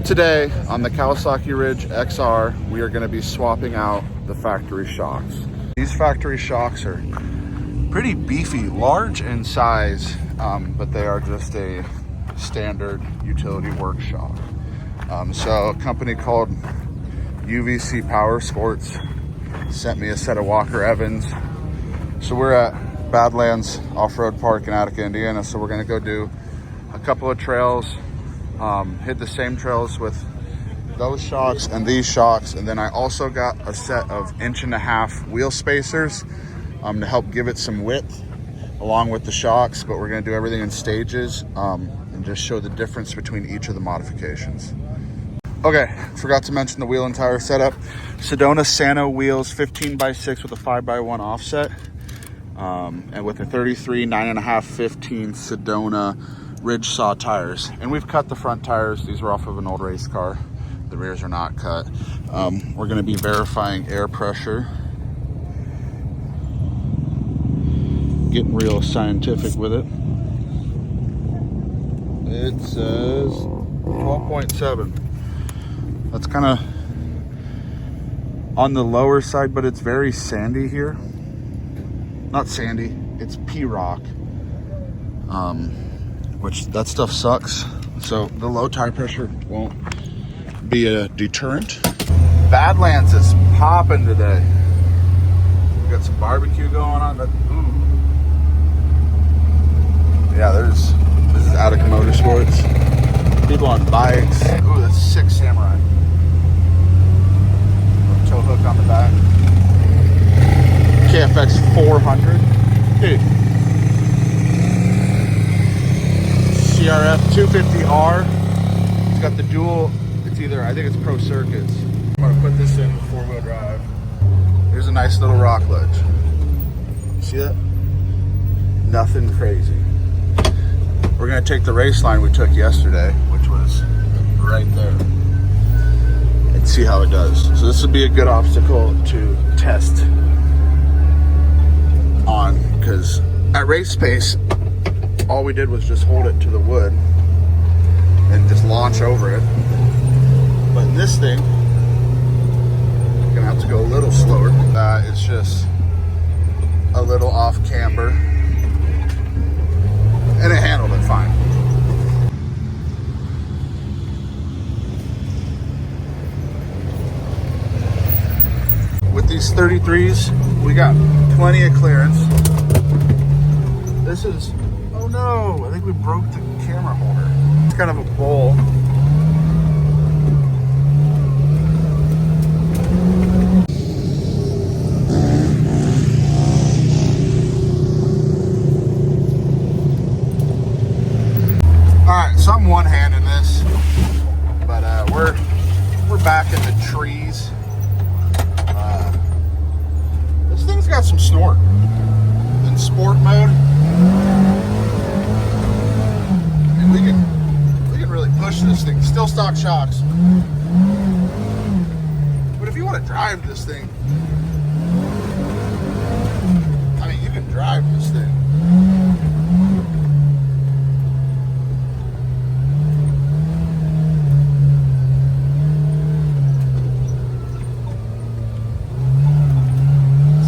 Today on the Kawasaki Ridge XR, we are going to be swapping out the factory shocks. These factory shocks are pretty beefy, large in size, but they are just a standard utility work shock. So a company called UVC Power Sports sent me a set of Walker Evans. So we're at Badlands Off-Road Park in Attica, Indiana. So we're going to go do a couple of trails. Hit the same trails with those shocks and these shocks, and then I also got a set of 1.5 inch wheel spacers to help give it some width along with the shocks, but we're going to do everything in stages and just show the difference between each of the modifications. Okay, forgot to mention the wheel and tire setup. Sedona Sano wheels, 15x6 with a 5x1 offset, and with a 33 9.5 15 Sedona Ridge Saw tires, and we've cut the front tires. These are off of an old race car. The rears are not cut. We're going to be verifying air pressure, getting real scientific with it. It says 12.7. That's kind of on the lower side, but it's very sandy here. Not sandy, it's P-rock. Which that stuff sucks. So the low tire pressure won't be a deterrent. Badlands is popping today. We got some barbecue going on. Yeah, this is Attica Motorsports. People on bikes. Ooh, that's 6 Samurai. Tow hook on the back. KFX 400. Dude. CRF 250R. It's got the dual, it's either, I think it's Pro Circuits. I'm gonna put this in with 4-wheel drive. Here's a nice little rock ledge. See that? Nothing crazy. We're gonna take the race line we took yesterday, which was right there, and see how it does. So this would be a good obstacle to test on, because at race pace, all we did was just hold it to the wood and just launch over it. But in this thing, I'm gonna have to go a little slower. It's just a little off camber, and it handled it fine. With these 33s, we got plenty of clearance. This is, oh no, I think we broke the camera holder. It's kind of a bowl. Alright, so I'm one-handing this, but we're back in the trees. This thing's got some snort. In sport mode, we can really push this thing. Still stock shocks, but if you want to drive this thing, I mean, you can drive this thing.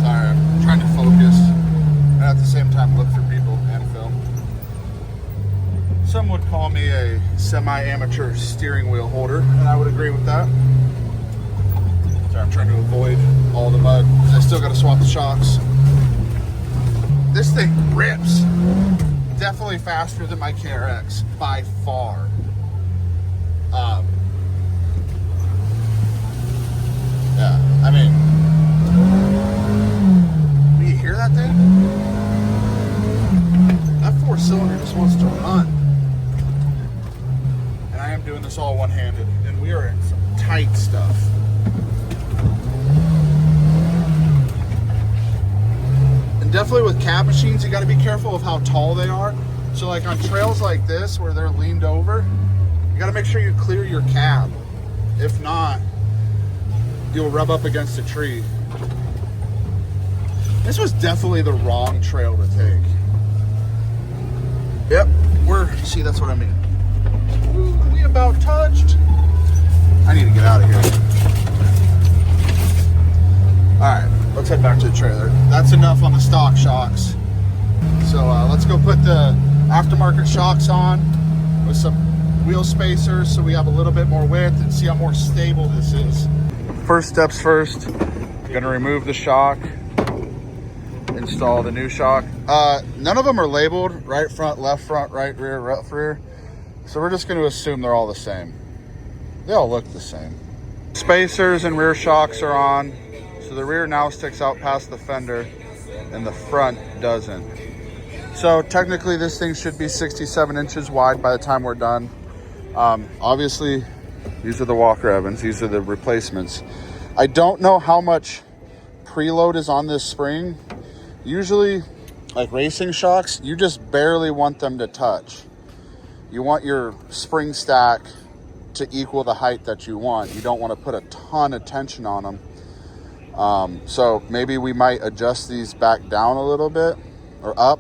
Sorry, I'm trying to focus and at the same time look for people and film. Some would call me a semi-amateur steering wheel holder, and I would agree with that. Sorry, I'm trying to avoid all the mud because I still got to swap the shocks. This thing rips. Definitely faster than my KRX by far. Yeah, I mean, do you hear that thing? That 4-cylinder just wants to run. And I am doing this all one-handed, and we are in some tight stuff. And definitely with cab machines, you got to be careful of how tall they are. So like on trails like this where they're leaned over, you got to make sure you clear your cab. If not, you'll rub up against a tree. This was definitely the wrong trail to take. Yep, see, that's what I mean. Ooh, we about touched. out of here. All right, let's head back to the trailer. That's enough on the stock shocks. So let's go put the aftermarket shocks on with some wheel spacers so we have a little bit more width and see how more stable this is. First steps first, gonna remove the shock, install the new shock. None of them are labeled, right front, left right rear, left rear. So we're just gonna assume they're all the same. They all look the same. Spacers and rear shocks are on. So the rear now sticks out past the fender and the front doesn't. So technically this thing should be 67 inches wide by the time we're done. Obviously these are the Walker Evans, these are the replacements. I don't know how much preload is on this spring. Usually like racing shocks, you just barely want them to touch. You want your spring stack to equal the height that you want. You don't want to put a ton of tension on them. So maybe we might adjust these back down a little bit or up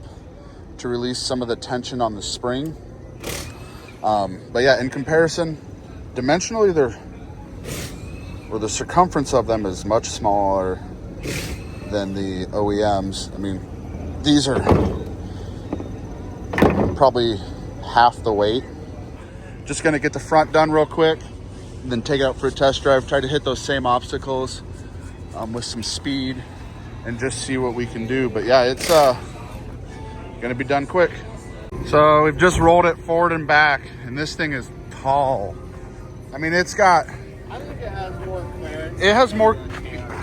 to release some of the tension on the spring. But yeah, in comparison, dimensionally, the circumference of them is much smaller than the OEMs. I mean, these are probably half the weight. Just gonna get the front done real quick and then take it out for a test drive, try to hit those same obstacles with some speed and just see what we can do. But yeah, it's gonna be done quick. So we've just rolled it forward and back, and this thing is tall. I mean, it's got, I think it has more clearance.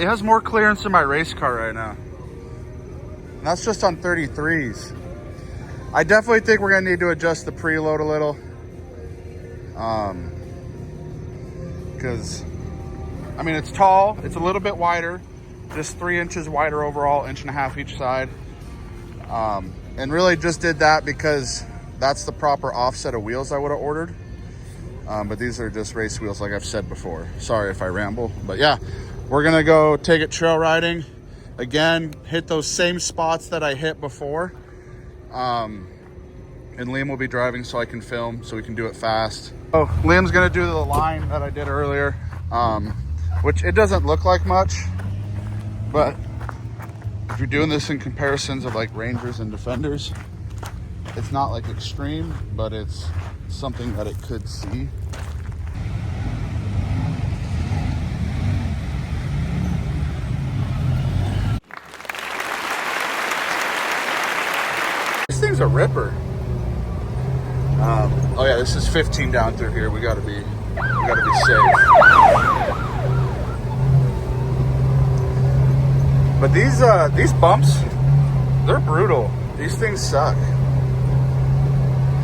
It has more clearance than my race car right now. And that's just on 33s. I definitely think we're gonna need to adjust the preload a little. Because I mean, it's tall, it's a little bit wider, just 3 inches wider overall, 1.5 inches each side. And really just did that because that's the proper offset of wheels I would have ordered. But these are just race wheels like I've said before. Sorry if I ramble, but yeah, we're gonna go take it trail riding. Again, hit those same spots that I hit before. And Liam will be driving so I can film, so we can do it fast. Oh, Liam's gonna do the line that I did earlier, which it doesn't look like much, but if you're doing this in comparisons of like Rangers and Defenders, it's not like extreme, but it's something that it could see. This thing's a ripper. Oh yeah, this is 15 down through here. We gotta be safe. But these bumps, they're brutal. These things suck.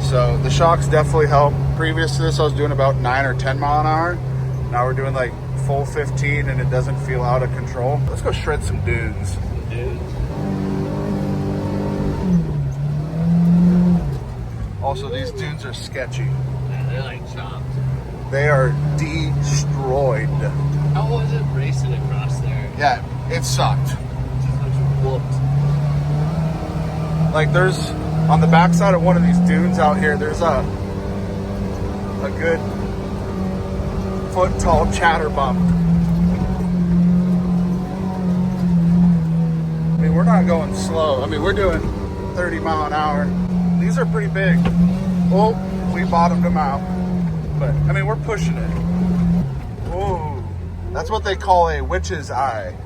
So the shocks definitely help. Previous to this, I was doing about 9 or 10 mile an hour. Now we're doing like full 15 and it doesn't feel out of control. Let's go shred some dunes. Also, these dunes are sketchy. Yeah, they're like chopped. They are destroyed. How was it racing across there? Yeah, it sucked. Just whooped. Like there's, on the backside of one of these dunes out here, there's a good foot tall chatter bump. I mean, we're not going slow. I mean, we're doing 30 mile an hour. These are pretty big. Oh, we bottomed them out. But, I mean, we're pushing it. Whoa. That's what they call a witch's eye.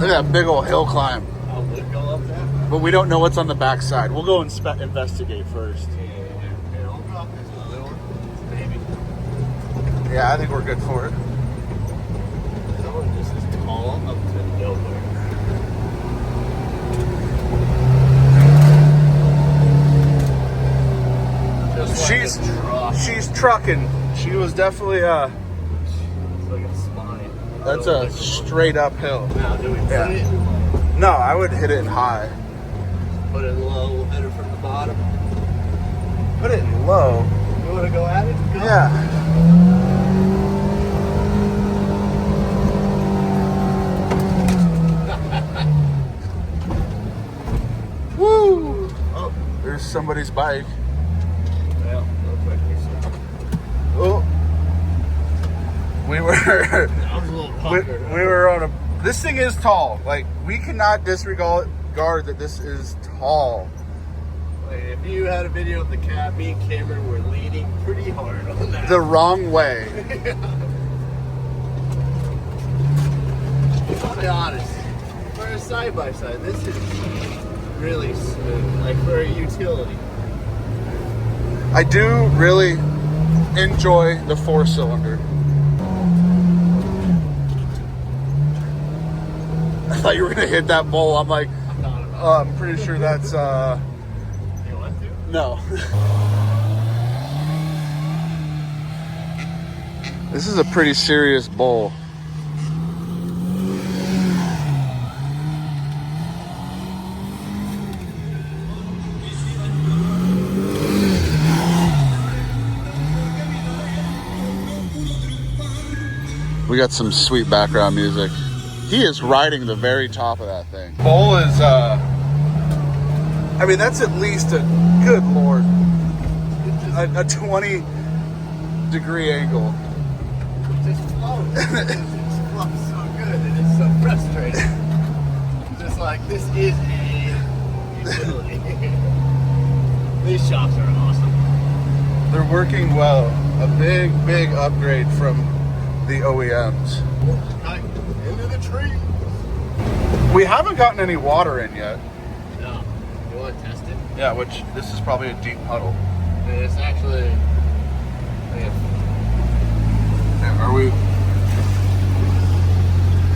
Look at that big old hill climb. Oh, would it go up there? But we don't know what's on the backside. We'll go investigate first. Yeah, I'll drop this little one. Maybe. Yeah, I think we're good for it. That one just is tall up to nowhere. She's trucking. She was definitely It's like a spine. that's a straight uphill. Now, do we put it? No, I would hit it in high. Put it low, we'll hit it from the bottom. Put it in low. You want to go at it? Go. Yeah. Woo! Oh, there's somebody's bike. Yeah. Oh, we were That was a little rocker. we were on a. This thing is tall. Like, we cannot disregard that this is tall. Like, if you had a video of the cab, me and Cameron were leaning pretty hard on that. The wrong way. I'll be honest. For a side by side, this is really smooth. Like for a utility. I do really enjoy the 4-cylinder. I thought you were gonna hit that bowl. I'm like, I'm pretty sure that's You want to? no. This is a pretty serious bowl. We got some sweet background music. He is riding the very top of that thing. Bowl is, I mean, that's at least a, good Lord, a 20-degree angle. It just flows. It just flows so good. It is so frustrating. Just like, this is a utility. These shocks are awesome. They're working well. A big, big upgrade from the OEMs. Right into the tree. We haven't gotten any water in yet. No. You want to test it? Yeah, which this is probably a deep puddle. It's actually. Are we?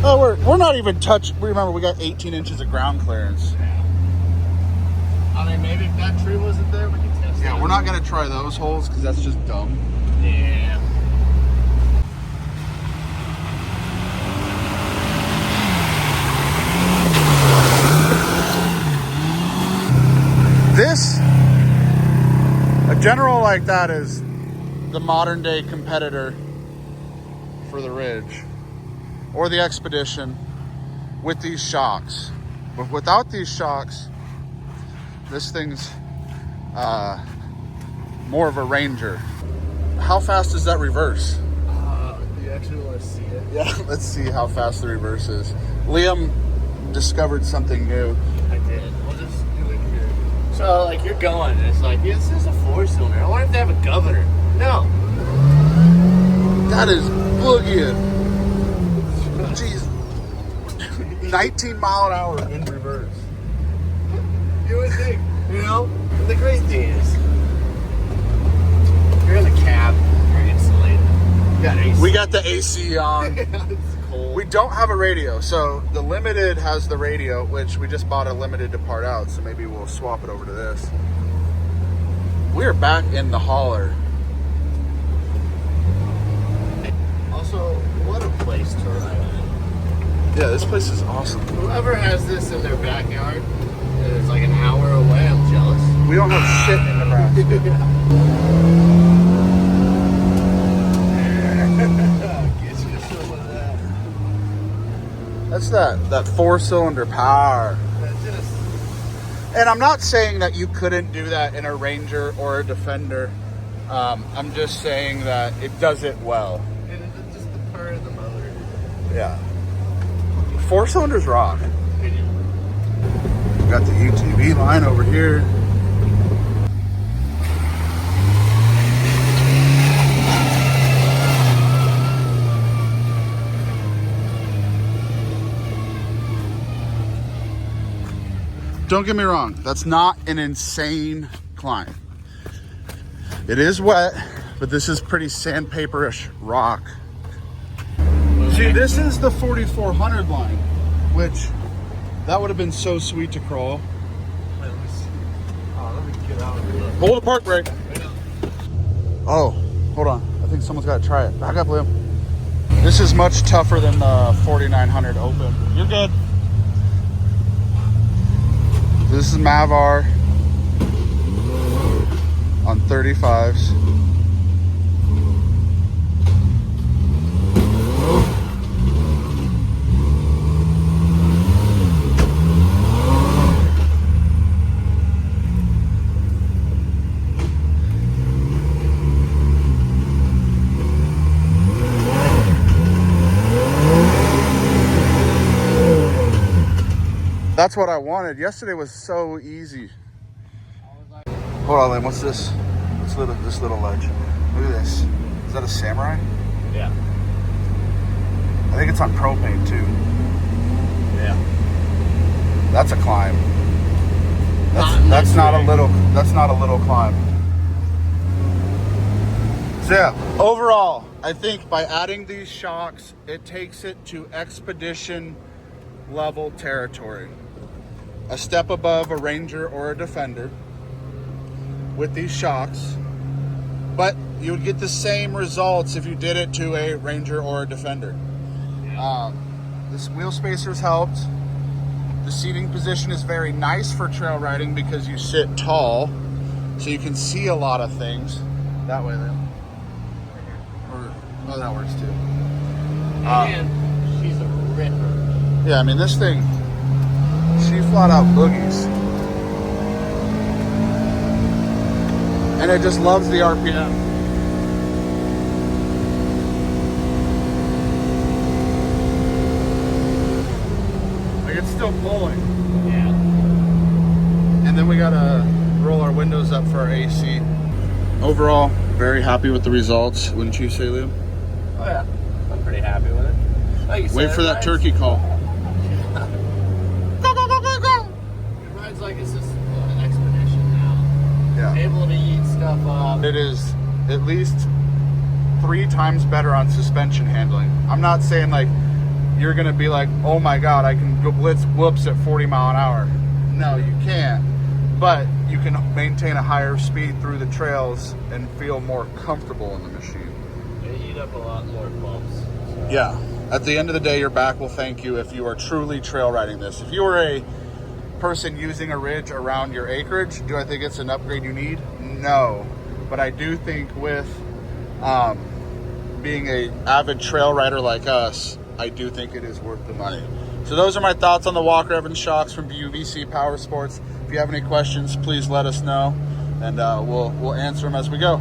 Oh, we're not even touched. Remember, we got 18 inches of ground clearance. I mean, maybe if that tree wasn't there, we could test it. Yeah, we're not gonna try those holes because that's just dumb. Yeah. This, a General like that is the modern day competitor for the Ridge or the Xpedition with these shocks. But without these shocks, this thing's more of a Ranger. How fast does that reverse? Do you actually want to see it? Yeah, let's see how fast the reverse is. Liam discovered something new. I did. We'll just do it here. So, like, you're going, and it's like, yeah, this is a 4-cylinder. I wonder if they have a governor. No. That is boogieing. Jeez. 19 mile an hour in reverse. You would think, you know? But the great thing is, you're in the cab, you're insulated. You got AC. We got the AC on. It's cold. We don't have a radio, so the Limited has the radio, which we just bought a Limited to part out, so maybe we'll swap it over to this. We're back in the hauler. Also, what a place to ride in. Yeah, this place is awesome. Whoever has this in their backyard and it's like an hour away, I'm jealous. We don't have shit in Nebraska. Get you some of that. That's that 4-cylinder power. That's just, And I'm not saying that you couldn't do that in a Ranger or a Defender. I'm just saying that it does it well. and it's just the purr of the motor. Yeah. 4-cylinders rock. Yeah. We've got the UTV line over here. Don't get me wrong, that's not an insane climb. It is wet, but this is pretty sandpaper-ish rock. See, this is the 4400 line, which that would have been so sweet to crawl. Wait, let me see. Oh, let me get out of here. Hold the park brake. Wait up. Oh, hold on. I think someone's got to try it. Back up, Liam. This is much tougher than the 4900 open. You're good. This is Mavar on 35s. That's what I wanted. Yesterday was so easy. Hold on, Lynn. What's this? What's this little ledge? Look at this. Is that a Samurai? Yeah. I think it's on propane too. Yeah. That's a climb. That's not a little climb. So yeah, overall, I think by adding these shocks, it takes it to Xpedition level territory. A step above a Ranger or a Defender with these shocks, but you would get the same results if you did it to a Ranger or a Defender. This wheel spacer's helped. The seating position is very nice for trail riding because you sit tall, so you can see a lot of things. That way then. Oh, that works too. And she's a ripper. Yeah, I mean, this thing, she flat out boogies. And it just loves the RPM. Like, it's still pulling. Yeah. And then we gotta roll our windows up for our AC. Overall, very happy with the results, wouldn't you say, Liam? Oh yeah, I'm pretty happy with it. Like you Wait said, for it that rides- turkey call. It rides like it's just an expedition now. Yeah. Able to eat stuff up. It is at least 3 times better on suspension handling. I'm not saying like you're gonna be like, oh my god, I can go blitz whoops at 40 mile an hour. No, you can't. But you can maintain a higher speed through the trails and feel more comfortable in the machine. They eat up a lot more bumps. So. Yeah. At the end of the day, your back will thank you if you are truly trail riding this. If you are a person using a ridge around your acreage, do I think it's an upgrade you need? No. But I do think with being a avid trail rider like us, I do think it is worth the money. So those are my thoughts on the Walker Evans shocks from UVC Power Sports. If you have any questions, please let us know, and we'll answer them as we go.